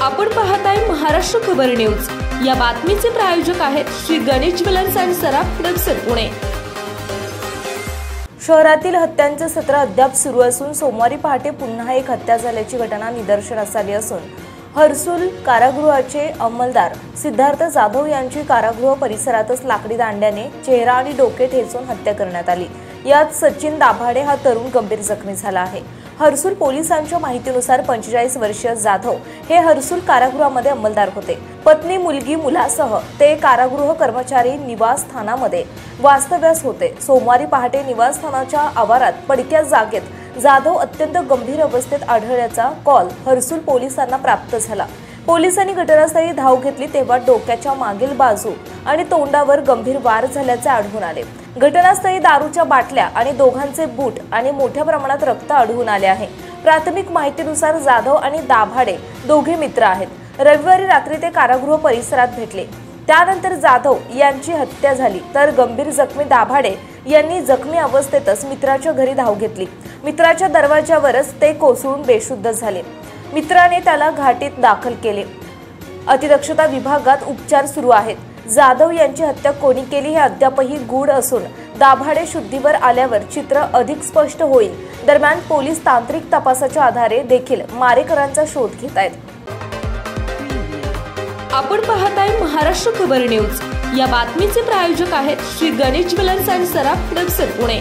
आपण पाहताय महाराष्ट्र खबर न्यूज। या बातमीचे प्रायोजक आहेत Shri Ganesh jewellers and Saraf production Pune. शहरातील हत्यांचे सत्र अद्याप सुरू असून सोमवारी पहाटे पुन्हा एक हत्या झाल्याची घटना निदर्शनास आली असून हर्सुल कारागृहाचे अंमलदार सिद्धार्थ जाधव यांची कारागृह परिसरातच लाकडी दांड्याने चेहरा आणि डोके ठेचून हत्या करण्यात आली। यात सचिन दाभाडे हा तरुण गंभीर जखमी झाला आहे। हर्सुल पोलिसांच्या माहितीनुसार 45 वर्षीय जाधव हे हर्सुल कारागृहामध्ये अंमलदार होते। पत्नी मुलगी मुलासह ते कारागृह कर्मचारी निवासस्थानामध्ये वास्तव्यास होते। सोमवारी पहाटे निवासस्थानाच्या आवारात पडक्या जागेत जाधव अत्यंत गंभीर अवस्थेत आढळल्याचा कॉल हर्सुल पोलिसांना प्राप्त झाला। पोलिसांनी घटनास्थळी धाव घेतली तेव्हा डोक्याच्या मागील बाजू आणि तोंडावर गंभीर वार झाल्याचे आढळून आले। घटनास्थळी दारूच्या बाटल्या आणि दोघांचे बूट आणि मोठ्या प्रमाणात रक्त आढळून आले आहे। प्राथमिक माहितीनुसार जाधव आणि दाभाडे दोघे मित्र आहेत। रविवारी रात्री ते कारागृह परिसरात भेटले। त्यानंतर जाधव यांची हत्या झाली तर गंभीर जखमी दाभाडे यांनी जखमी अवस्थेतच मित्राच्या घरी धाव घेतली। मित्राच्या दरवाजावरच ते कोसळून बेशुद्ध झाले। मित्राने त्याला घाटीत दाखल केले। अतिदक्षता विभागात उपचार सुरू आहेत। जाधव यांची हत्या कोणी केली हे अद्यापही गूढ असून दाभाडे शुद्धीवर आल्यावर चित्र अधिक स्पष्ट होईल। दरम्यान पोलीस तांत्रिक तपासाच्या आधारे देखील मारेकरांचा शोध घेत आहेत। आपण पाहताय महाराष्ट्र खबर न्यूज। या बातमीचे प्रायोजक आहेत Shri Ganesh jewellers and Saraf production Pune.